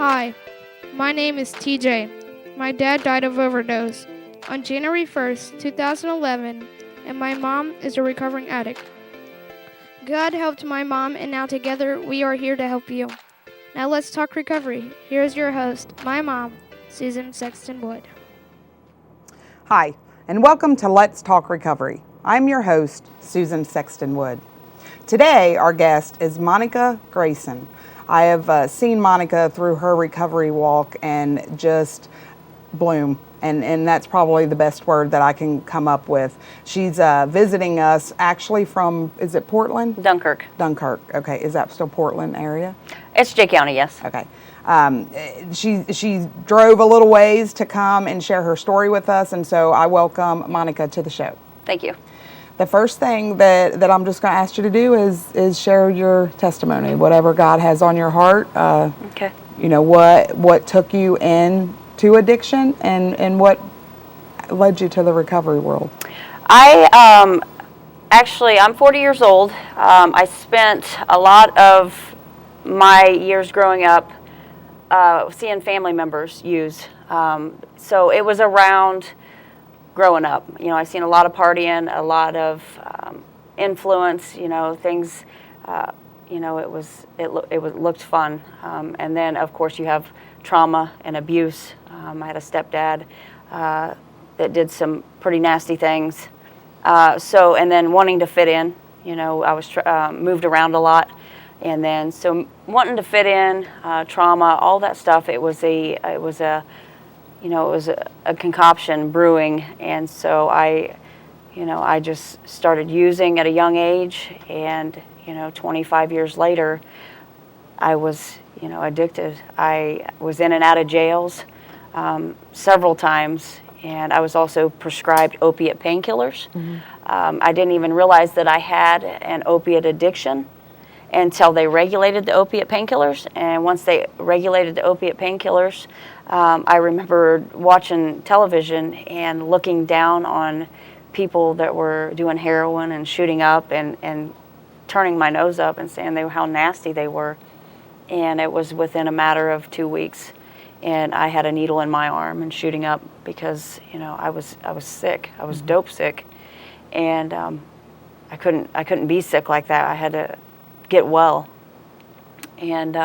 Hi, my name is TJ. My dad died of overdose on January 1st, 2011, and my mom is a recovering addict. God helped my mom, and now together we are here to help you. Now let's talk recovery. Here's your host, my mom, Susan Sexton-Wood. Hi, and welcome to Let's Talk Recovery. I'm your host, Susan Sexton-Wood. Today, our guest is Monica Grayson. I have seen Monica through her recovery walk and just bloom, and that's probably the best word that I can come up with. She's visiting us actually from, is it Portland? Dunkirk. Dunkirk, okay. Is that still Portland area? It's Jay County, yes. Okay. She drove a little ways to come and share her story with us, and so I welcome Monica to the show. Thank you. The first thing that I'm just going to ask you to do is share your testimony, whatever God has on your heart. Okay. You know, what took you into addiction and what led you to the recovery world? Actually, I'm 40 years old. I spent a lot of my years growing up seeing family members use. So it was around growing up. You know, I've seen a lot of partying, a lot of influence, you know, things, you know, it looked fun. And then, of course, you have trauma and abuse. I had a stepdad that did some pretty nasty things. And then wanting to fit in, you know, I was moved around a lot. And then, so wanting to fit in, trauma, all that stuff, it was a concoction brewing. And so I just started using at a young age, and, 25 years later, I was, addicted. I was in and out of jails several times, and I was also prescribed opiate painkillers. Mm-hmm. I didn't even realize that I had an opiate addiction until they regulated the opiate painkillers. And once they regulated the opiate painkillers, I remember watching television and looking down on people that were doing heroin and shooting up and turning my nose up and saying how nasty they were. And it was within a matter of 2 weeks, and I had a needle in my arm and shooting up because I was sick. I was dope sick, and I couldn't be sick like that. I had to get well. And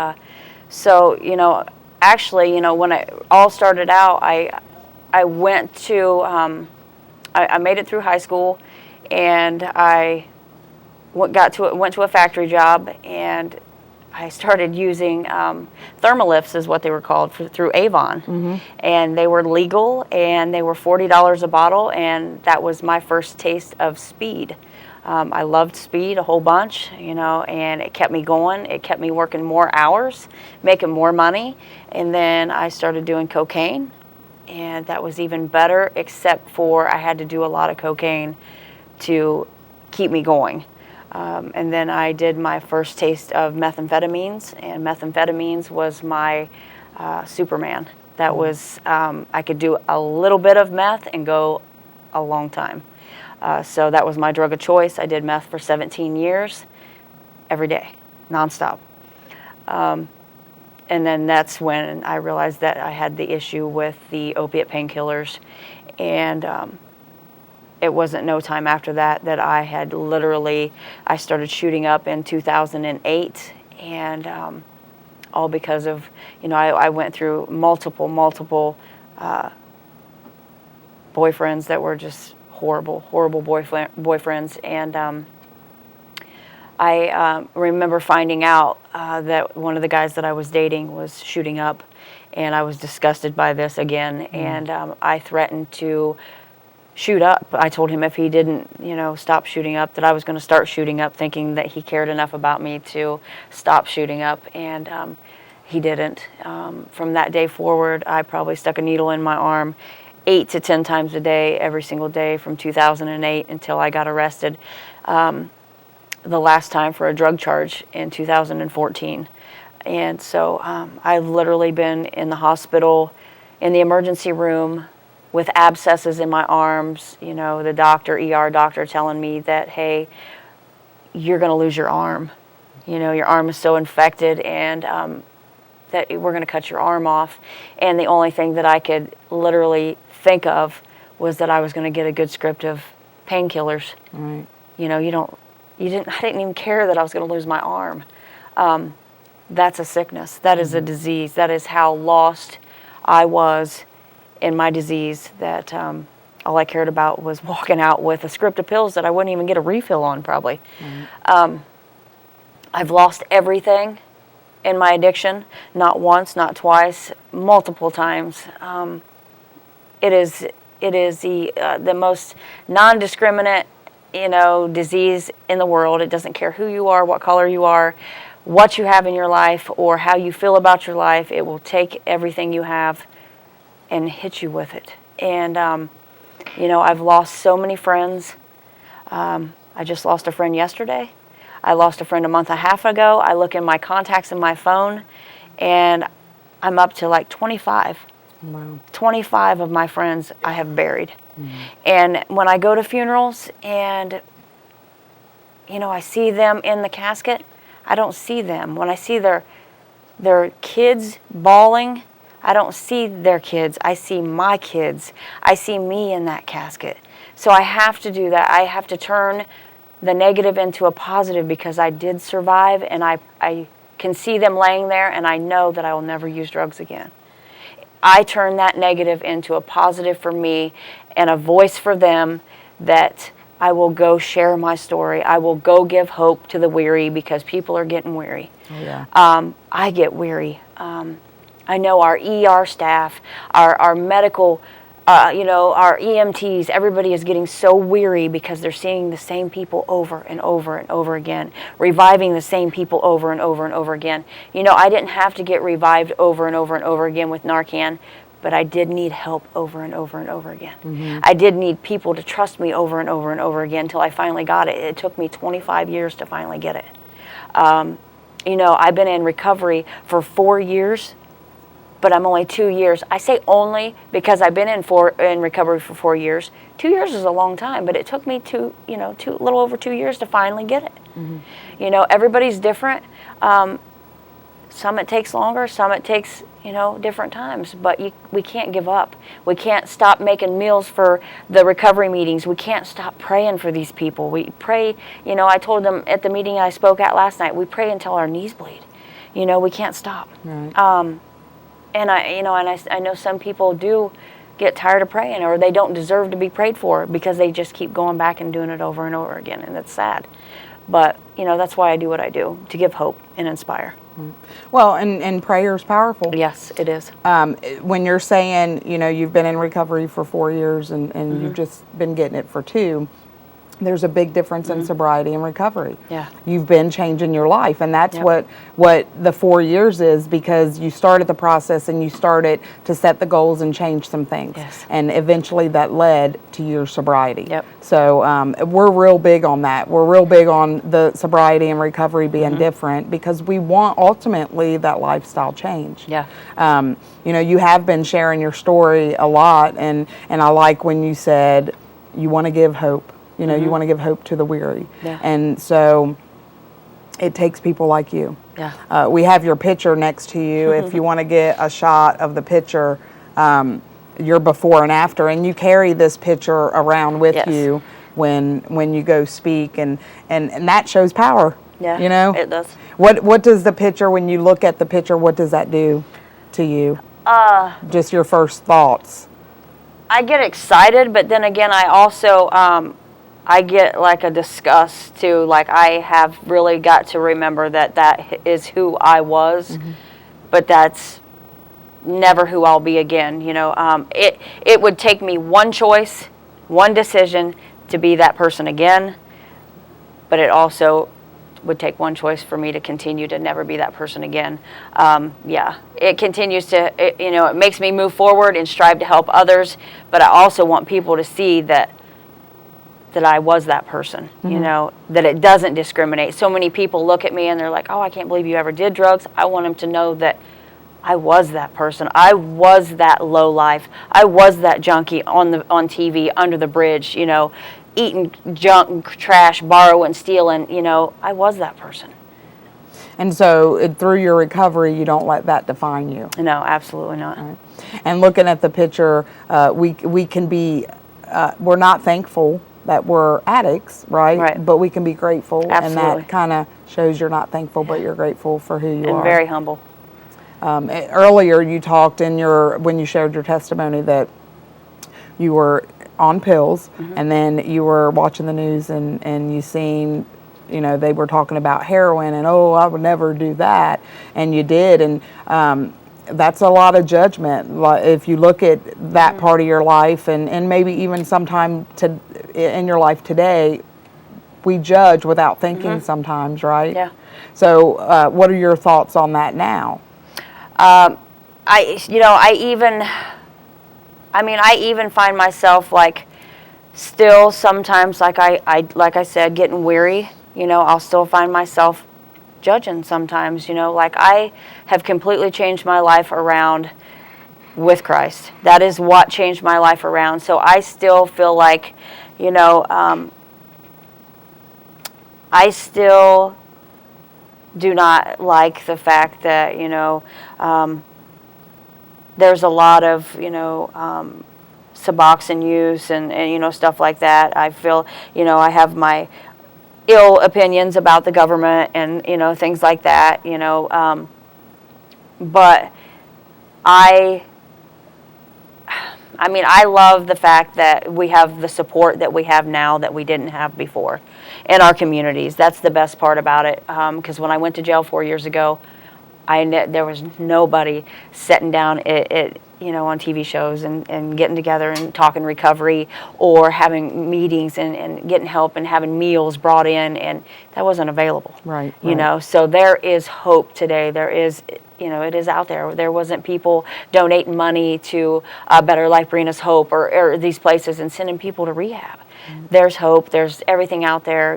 so actually, when it all started out, I went to I made it through high school, and I went to a factory job, and I started using thermalifts, is what they were called, through Avon. Mm-hmm. And they were legal, and they were $40 a bottle, and that was my first taste of speed. I loved speed a whole bunch, and it kept me going. It kept me working more hours, making more money. And then I started doing cocaine, and that was even better, except for I had to do a lot of cocaine to keep me going. And then I did my first taste of methamphetamines, and methamphetamines was my Superman. That was, I could do a little bit of meth and go a long time. So that was my drug of choice. I did meth for 17 years, every day, nonstop. And then that's when I realized that I had the issue with the opiate painkillers. And it wasn't no time after that I had I started shooting up in 2008. And all because of, I went through multiple boyfriends that were just horrible boyfriends. And I remember finding out that one of the guys that I was dating was shooting up, and I was disgusted by this again. Mm. And I threatened to shoot up. I told him if he didn't, stop shooting up, that I was going to start shooting up, thinking that he cared enough about me to stop shooting up. And he didn't. From that day forward, I probably stuck a needle in my arm 8 to 10 times a day, every single day from 2008 until I got arrested. The last time for a drug charge in 2014. And so I've literally been in the hospital, in the emergency room, with abscesses in my arms, the ER doctor telling me that, hey, you're going to lose your arm. Your arm is so infected, and that we're going to cut your arm off. And the only thing that I could literally think of was that I was going to get a good script of painkillers. Right. You know, I didn't even care that I was going to lose my arm. That's a sickness. That is a disease. That is how lost I was in my disease, that all I cared about was walking out with a script of pills that I wouldn't even get a refill on, probably. I've lost everything in my addiction, not once, not twice, multiple times. It is the most non-discriminate, disease in the world. It doesn't care who you are, what color you are, what you have in your life, or how you feel about your life. It will take everything you have and hit you with it. And, I've lost so many friends. I just lost a friend yesterday. I lost a friend a month and a half ago. I look in my contacts in my phone, and I'm up to like 25. Wow. 25 of my friends I have buried. And when I go to funerals and, I see them in the casket, I don't see them. When I see their kids bawling, I don't see their kids. I see my kids. I see me in that casket. So I have to do that. I have to turn the negative into a positive, because I did survive, and I can see them laying there, and I know that I will never use drugs again. I turn that negative into a positive for me and a voice for them, that I will go share my story. I will go give hope to the weary, because people are getting weary. Oh, yeah. I get weary. I know our ER staff, our medical, our EMTs, everybody is getting so weary because they're seeing the same people over and over and over again, reviving the same people over and over and over again. I didn't have to get revived over and over and over again with Narcan, but I did need help over and over and over again. I did need people to trust me over and over and over again until I finally got it. It took me 25 years to finally get it. I've been in recovery for 4 years, but I'm only 2 years. I say only because I've been in recovery for 4 years. 2 years is a long time, but it took me a little over 2 years to finally get it. Everybody's different. Some it takes longer, some it takes, different times, but we can't give up. We can't stop making meals for the recovery meetings. We can't stop praying for these people. We pray, I told them at the meeting I spoke at last night, we pray until our knees bleed. We can't stop. Right. And I know some people do get tired of praying, or they don't deserve to be prayed for, because they just keep going back and doing it over and over again, and it's sad. But, that's why I do what I do, to give hope and inspire. Well, and prayer is powerful. Yes, it is. When you're saying, you've been in recovery for 4 years and you've just been getting it for 2, there's a big difference in sobriety and recovery. Yeah. You've been changing your life, and that's what the 4 years is, because you started the process and you started to set the goals and change some things. Yes. And eventually that led to your sobriety. Yep. So we're real big on that. We're real big on the sobriety and recovery being different, because we want ultimately that lifestyle change. Yeah. You have been sharing your story a lot, and I like when you said you want to give hope. You want to give hope to the weary. Yeah. And so it takes people like you. Yeah. We have your picture next to you. If you want to get a shot of the picture, your before and after, and you carry this picture around with you when you go speak, and that shows power. Yeah, it does. What does the picture, when you look at the picture, what does that do to you? Just your first thoughts. I get excited, but then again, I also I get like a disgust too. Like, I have really got to remember that is who I was, but that's never who I'll be again. It would take me one choice, one decision to be that person again, but it also would take one choice for me to continue to never be that person again. It continues to, it makes me move forward and strive to help others, but I also want people to see that I was that person, that it doesn't discriminate. So many people look at me and they're like, oh, I can't believe you ever did drugs. I want them to know that I was that person. I was that low life. I was that junkie on TV, under the bridge, eating junk, trash, borrowing, stealing, I was that person. And so through your recovery, you don't let that define you. No, absolutely not. Right. And looking at the picture, we can be, we're not thankful that we're addicts, right? Right. But we can be grateful. Absolutely. And that kind of shows you're not thankful, but you're grateful for who you are. And very humble. Earlier, you talked when you shared your testimony that you were on pills, and then you were watching the news and you seen, they were talking about heroin and, oh, I would never do that. And you did. And that's a lot of judgment. If you look at that part of your life and maybe even sometime in your life today, we judge without thinking sometimes, right? Yeah. So what are your thoughts on that now? I even find myself like still sometimes, like I said, getting weary. I'll still find myself judging sometimes. Like I have completely changed my life around with Christ. That is what changed my life around. So I still feel like, I still do not like the fact that, there's a lot of, Suboxone use and stuff like that. I feel, I have my ill opinions about the government and, things like that, but I love the fact that we have the support that we have now that we didn't have before in our communities. That's the best part about it. Because when I went to jail 4 years ago, there was nobody sitting down on TV shows and getting together and talking recovery or having meetings and getting help and having meals brought in, and that wasn't available. Right. So there is hope today. There is, it is out there. There wasn't people donating money to Better Life, Bring Us Hope or these places and sending people to rehab. There's hope. There's everything out there.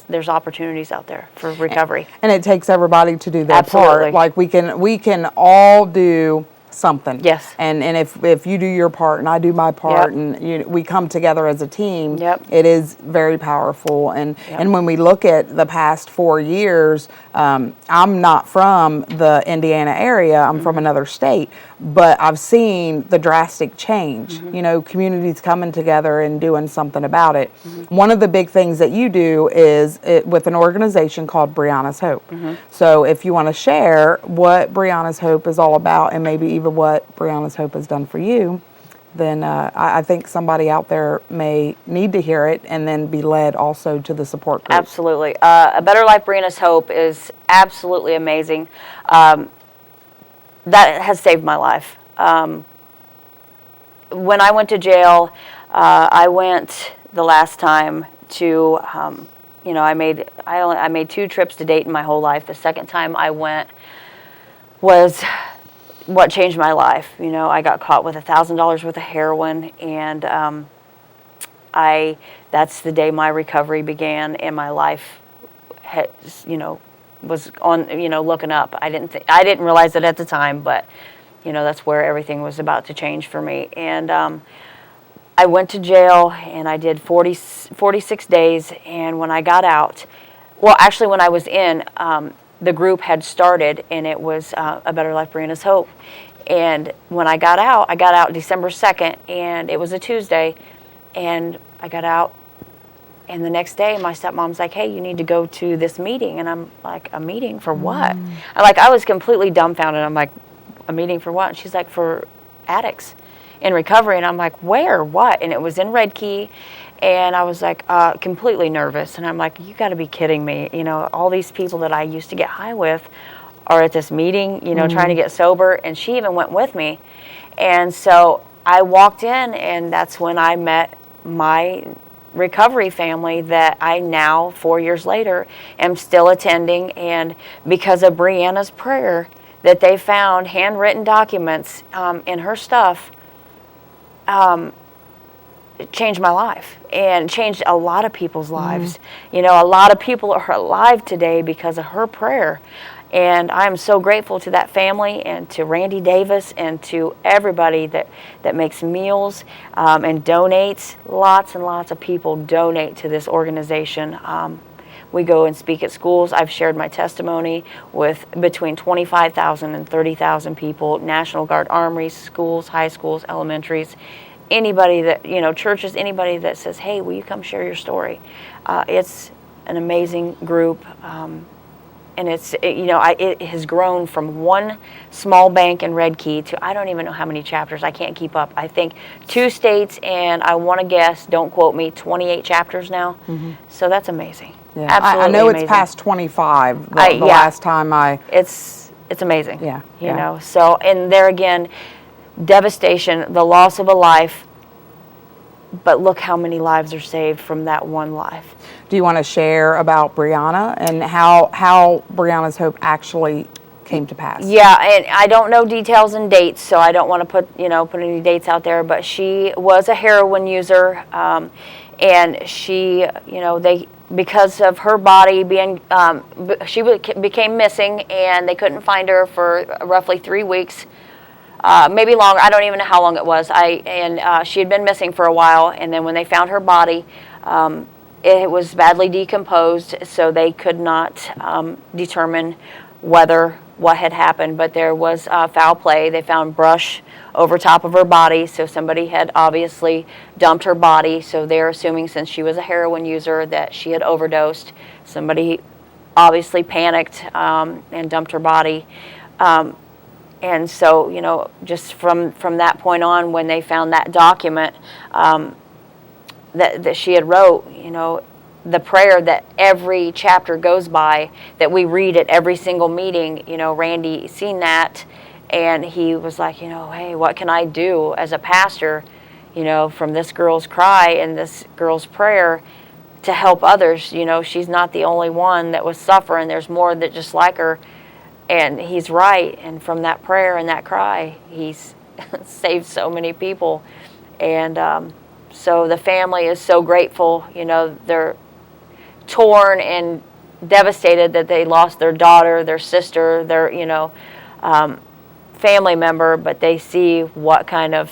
There's opportunities out there for recovery. And it takes everybody to do their Absolutely. part. Like we can all do something. Yes. And if you do your part and I do my part, and we come together as a team, it is very powerful. And when we look at the past 4 years, I'm not from the Indiana area. I'm from another state, but I've seen the drastic change. Communities coming together and doing something about it. One of the big things that you do is with an organization called Brianna's Hope. So if you want to share what Brianna's Hope is all about and maybe even what Brianna's Hope has done for you, then I think somebody out there may need to hear it and then be led also to the support group. Absolutely. A Better Life, Bring Us Hope is absolutely amazing. That has saved my life. When I went to jail, I went the last time to, I made 2 trips to Dayton my whole life. The second time I went was what changed my life. I got caught with $1,000 worth of heroin, and that's the day my recovery began, and my life was on, looking up. I didn't realize it at the time, but that's where everything was about to change for me. And I went to jail and I did 46 days, and when I got out, well, actually when I was in, the group had started, and it was A Better Life, Bring Us Hope. And when I got out December 2nd, and it was a Tuesday, and I got out, and the next day my stepmom's like, hey, you need to go to this meeting. And I'm like, a meeting for what? I was completely dumbfounded. I'm like, a meeting for what? And she's like, for addicts in recovery. And I'm like, where? What? And it was in Red Key. And I was like, completely nervous. And I'm like, you got to be kidding me. All these people that I used to get high with are at this meeting, trying to get sober. And she even went with me. And so I walked in, and that's when I met my recovery family that I now, 4 years later, am still attending. And because of Brianna's prayer, that they found handwritten documents in her stuff, it changed my life and changed a lot of people's lives. A lot of people are alive today because of her prayer. And I'm so grateful to that family and to Randy Davis and to everybody that makes meals and donates. Lots and lots of people donate to this organization. We go and speak at schools. I've shared my testimony with between 25,000 and 30,000 people, National Guard armories, schools, high schools, elementaries, anybody that, churches, anybody that says, hey, will you come share your story? It's an amazing group. And it has grown from one small bank in Red Key to, I don't even know how many chapters. I can't keep up. I think 2 states, and I want to guess, don't quote me, 28 chapters now. So that's amazing. Yeah. Absolutely I know amazing. it's past 25 the last time It's amazing. Yeah. You know, so, and there again, devastation, the loss of a life, but look how many lives are saved from that one life. Do you want to share about Brianna and how Brianna's hope actually came to pass? Yeah, and I don't know details and dates, so I don't want to put any dates out there, but she was a heroin user, and she, because of her body being, she became missing, and they couldn't find her for roughly 3 weeks. Maybe longer. I don't even know how long it was. She had been missing for a while, and then when they found her body, it was badly decomposed, so they could not determine what had happened. But there was foul play. They found brush over top of her body, so somebody had obviously dumped her body. So they're assuming, since she was a heroin user, that she had overdosed. Somebody obviously panicked and dumped her body. And so, just from that point on, when they found that document that she had wrote, the prayer that every chapter goes by, that we read at every single meeting, Randy seen that, and he was like, hey, what can I do as a pastor, from this girl's cry and this girl's prayer to help others? She's not the only one that was suffering. There's more that just like her. And he's right, and from that prayer and that cry, he's saved so many people. And so the family is so grateful. They're torn and devastated that they lost their daughter, their sister, their family member, but they see what kind of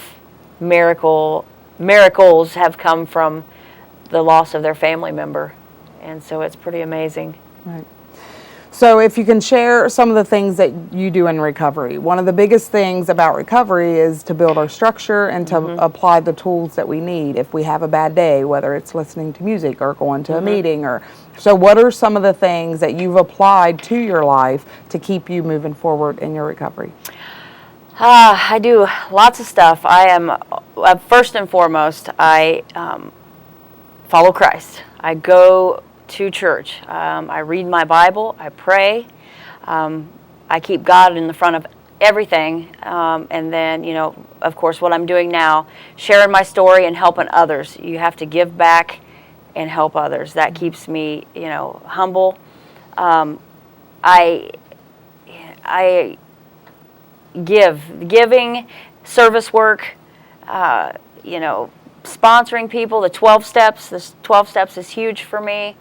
miracles have come from the loss of their family member. And so it's pretty amazing. Right. So if you can share some of the things that you do in recovery. One of the biggest things about recovery is to build our structure and to apply the tools that we need if we have a bad day, whether it's listening to music or going to a meeting. So what are some of the things that you've applied to your life to keep you moving forward in your recovery? I do lots of stuff. I am, first and foremost, I follow Christ. I go to church. I read my Bible. I pray. I keep God in the front of everything. And then, of course, what I'm doing now, sharing my story and helping others. You have to give back and help others. That keeps me, humble. I giving, service work, sponsoring people, the 12 steps. The 12 steps is huge for me.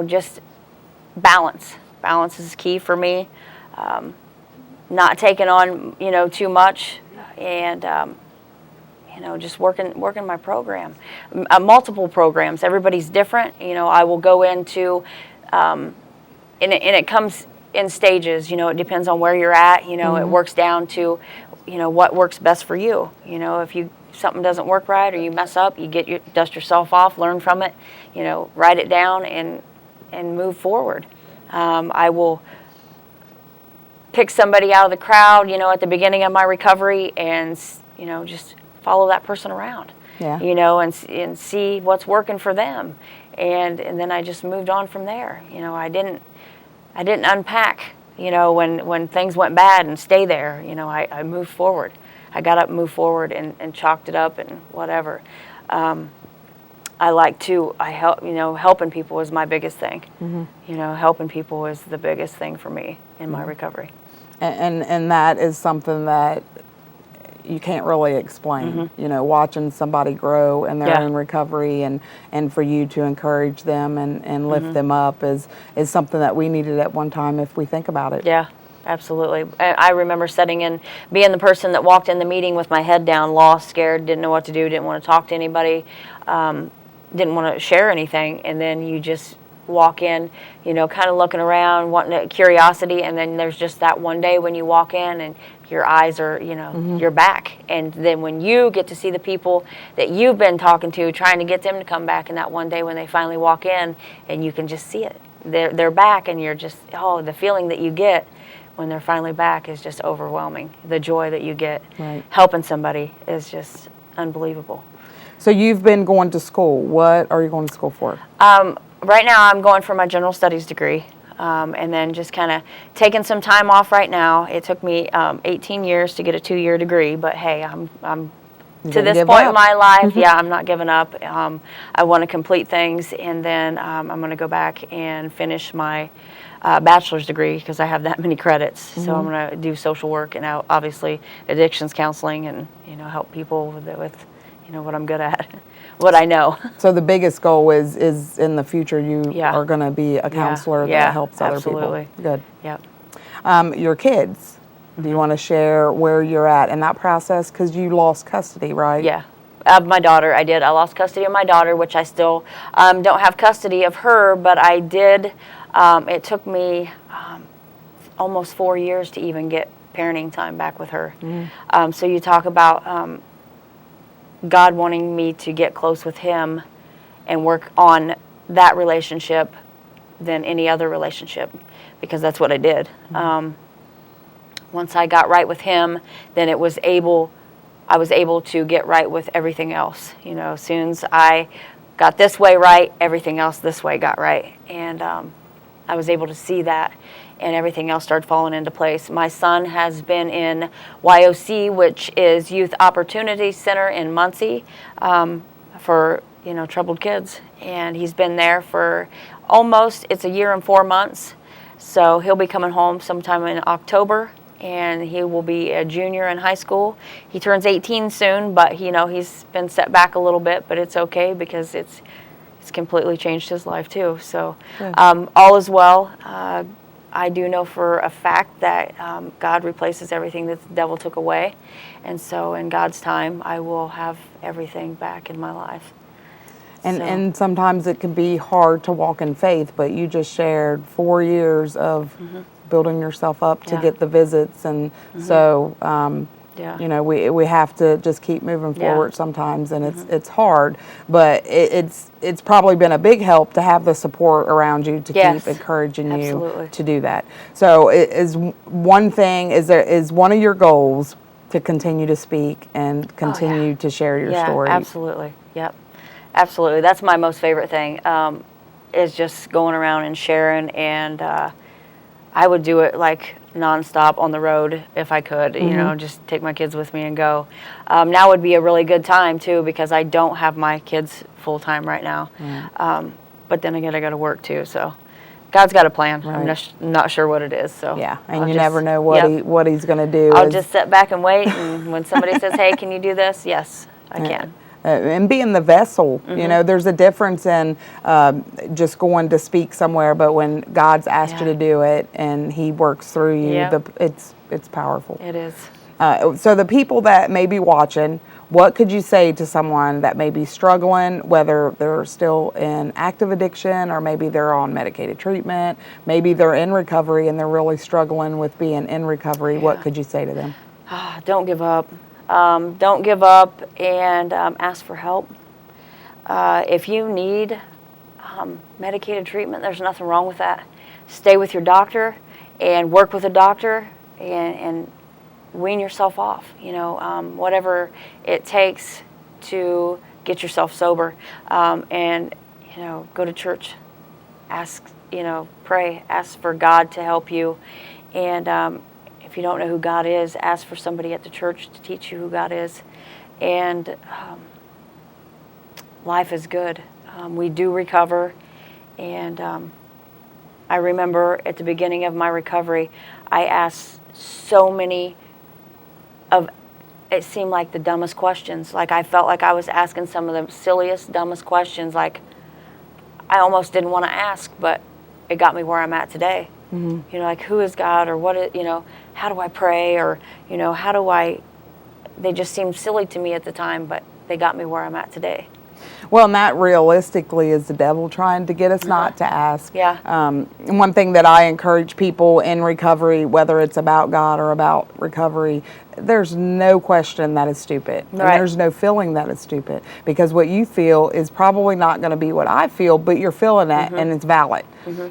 Just balance. Balance is key for me. Not taking on, too much, and just working my program. Multiple programs. Everybody's different. I will go into, and it comes in stages. It depends on where you're at. It works down to, what works best for you. If something doesn't work right or you mess up, you dust yourself off, learn from it, write it down and move forward. I will pick somebody out of the crowd, at the beginning of my recovery and, just follow that person around, and see what's working for them. And then I just moved on from there. I didn't unpack, when things went bad and stay there. I moved forward. I got up and moved forward and chalked it up and whatever. Helping people is my biggest thing. Helping people is the biggest thing for me in my recovery. And that is something that you can't really explain. Watching somebody grow and they're in recovery and for you to encourage them and lift them up is something that we needed at one time if we think about it. Yeah. Absolutely. I remember being the person that walked in the meeting with my head down, lost, scared, didn't know what to do, didn't want to talk to anybody. didn't want to share anything, and then you just walk in, you know, kind of looking around, wanting curiosity, and then there's just that one day when you walk in and your eyes are, you know, you're back. And then when you get to see the people that you've been talking to, trying to get them to come back, and that one day when they finally walk in and you can just see it, they're back, and you're just, oh, the feeling that you get when they're finally back is just overwhelming. The joy that you get helping somebody is just unbelievable. So you've been going to school. What are you going to school for? Right now I'm going for my general studies degree, and then just kind of taking some time off right now. It took me 18 years to get a 2-year degree, but hey, I'm to this point in my life, yeah, I'm not giving up. I want to complete things, and then I'm going to go back and finish my bachelor's degree because I have that many credits. So I'm going to do social work and obviously addictions counseling, and you know, help people with you know, what I'm good at, what I know. So the biggest goal is in the future you are going to be a counselor that helps other people. Good. Yep. Your kids, do you want to share where you're at in that process? Because you lost custody, right? Yeah. Of my daughter, I did. I lost custody of my daughter, which I still don't have custody of her, but I did. It took me almost 4 years to even get parenting time back with her. So you talk about God wanting me to get close with him and work on that relationship than any other relationship, because that's what I did. Once I got right with him, then I was able to get right with everything else. You know, as soon as I got this way right, everything else this way got right. And I was able to see that, and everything else started falling into place. My son has been in YOC, which is Youth Opportunity Center in Muncie, for, you know, troubled kids. And he's been there for it's a year and 4 months. So he'll be coming home sometime in October, and he will be a junior in high school. He turns 18 soon, but you know, he's been set back a little bit, but it's okay because it's completely changed his life too. So all is well. I do know for a fact that God replaces everything that the devil took away, and so in God's time I will have everything back in my life. And sometimes it can be hard to walk in faith, but you just shared 4 years of building yourself up to get the visits, and so you know, we have to just keep moving forward sometimes, and it's hard, but it's probably been a big help to have the support around you to keep encouraging you to do that. So is one of your goals to continue to speak and continue to share your story? Absolutely. Yep. Absolutely. That's my most favorite thing, is just going around and sharing, and I would do it like nonstop on the road if I could, you know, just take my kids with me and go. Now would be a really good time too, because I don't have my kids full time right now. But then again, I got to work too, so God's got a plan. I'm not sure what it is. So and you never know what he's going to do. I'll just sit back and wait, and when somebody says, "Hey, can you do this?" Yes, I can. And being the vessel, you know, there's a difference in just going to speak somewhere, but when God's asked you to do it and he works through you, it's powerful. It is. So the people that may be watching, what could you say to someone that may be struggling, whether they're still in active addiction or maybe they're on medicated treatment, maybe they're in recovery and they're really struggling with being in recovery? What could you say to them? Don't give up. Don't give up, and ask for help. If you need medicated treatment, there's nothing wrong with that. Stay with your doctor and work with a doctor, and wean yourself off. You know, whatever it takes to get yourself sober, and you know, go to church, ask, you know, pray, ask for God to help you, and if you don't know who God is, ask for somebody at the church to teach you who God is. And life is good. We do recover. And I remember at the beginning of my recovery, I asked so many it seemed like the dumbest questions. Like I felt like I was asking some of the silliest, dumbest questions. Like I almost didn't want to ask, but it got me where I'm at today. You know, like, who is God, or what, you know, how do I pray, or, you know, they just seemed silly to me at the time, but they got me where I'm at today. Well, and that realistically is the devil trying to get us not to ask. Yeah. One thing that I encourage people in recovery, whether it's about God or about recovery, there's no question that is stupid. Right. And there's no feeling that is stupid, because what you feel is probably not going to be what I feel, but you're feeling that and it's valid.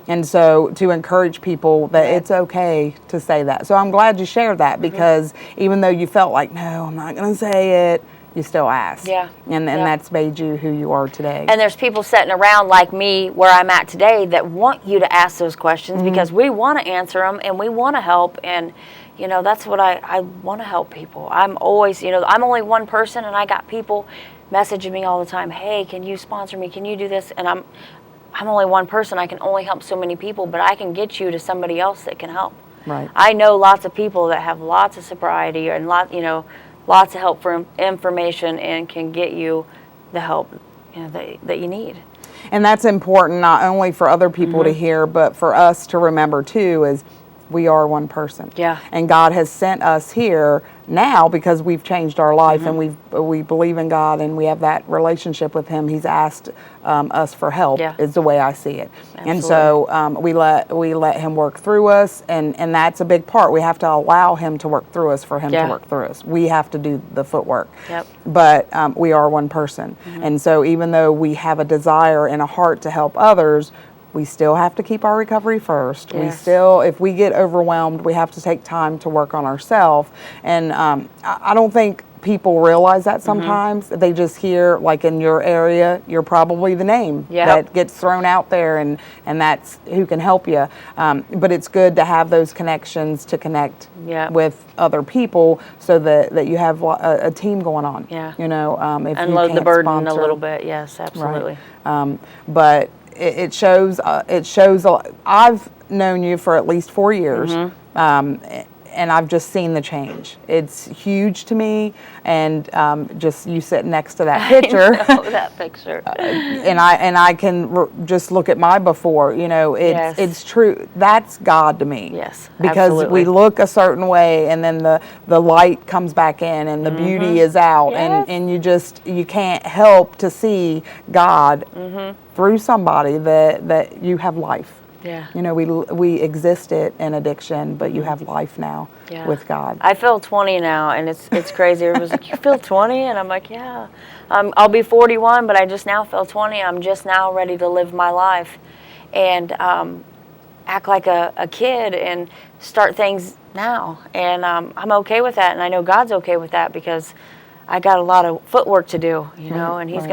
And so to encourage people that it's okay to say that. So I'm glad you shared that, because even though you felt like, no, I'm not going to say it, you still asked. Yeah. And that's made you who you are today. And there's people sitting around like me where I'm at today that want you to ask those questions because we want to answer them and we want to help. And, you know, that's what I want to help people. I'm always, you know, I'm only one person, and I got people messaging me all the time, hey, can you sponsor me? Can you do this? And I'm only one person. I can only help so many people, but I can get you to somebody else that can help. Right. I know lots of people that have lots of sobriety and lots of help for information, and can get you the help, you know, that you need. And that's important not only for other people to hear, but for us to remember too, is we are one person. Yeah. And God has sent us here now because we've changed our life and we believe in God and we have that relationship with Him. He's asked us for help. Yeah. Is the way I see it. Absolutely. And so we let Him work through us, and that's a big part. We have to allow Him to work through us for Him to work through us. We have to do the footwork. Yep. But we are one person. And so even though we have a desire and a heart to help others, we still have to keep our recovery first. Yes. We still, if we get overwhelmed, we have to take time to work on ourselves. And I don't think people realize that sometimes. They just hear, like in your area, you're probably the name that gets thrown out there, and that's who can help you. But it's good to have those connections to connect with other people, so that you have a team going on. Yeah. You know, if you Unload the can't burden sponsor, a little bit. Yes, absolutely. right. But it shows. I've known you for at least 4 years, and I've just seen the change. It's huge to me, and just you sitting next to that picture. I know that picture. And I can just look at my before. You know, it's true. That's God to me. Yes, because absolutely. we look a certain way, and then the light comes back in, and the beauty is out, and you can't help to see God through somebody that you have life. Yeah. You know, we existed in addiction, but you have life now with God. I feel 20 now, and it's crazy. It was like, you feel 20? And I'm like, yeah. I'll be 41, but I just now feel 20. I'm just now ready to live my life and act like a kid and start things now. And I'm okay with that, and I know God's okay with that, because I got a lot of footwork to do, you know, and He's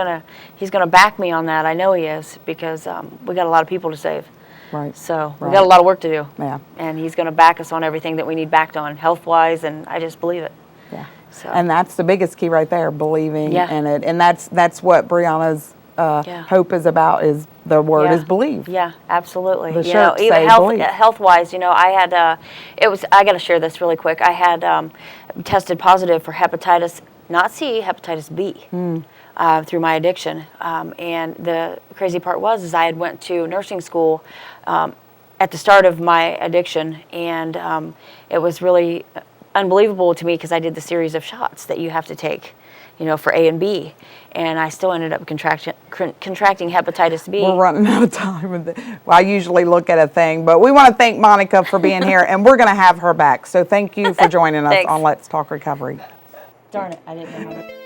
gonna back me on that. I know He is, because we got a lot of people to save. Right. So we got a lot of work to do. Yeah. And He's going to back us on everything that we need backed on, health-wise, and I just believe it. Yeah. So. And that's the biggest key right there, believing in it. And that's what Brianna's hope is about, is the word is believe. Yeah, absolutely. The you know, shirts even say believe. health-wise, you know, I had I got to share this really quick. I had tested positive for hepatitis, not C, hepatitis B. Through my addiction, and the crazy part is I had went to nursing school at the start of my addiction, and it was really unbelievable to me, because I did the series of shots that you have to take, you know, for A and B, and I still ended up contracting hepatitis B. We're running out of time. Well, I usually look at a thing, but we want to thank Monica for being here, and we're going to have her back. So thank you for joining us on Let's Talk Recovery. Darn it, I didn't know how to...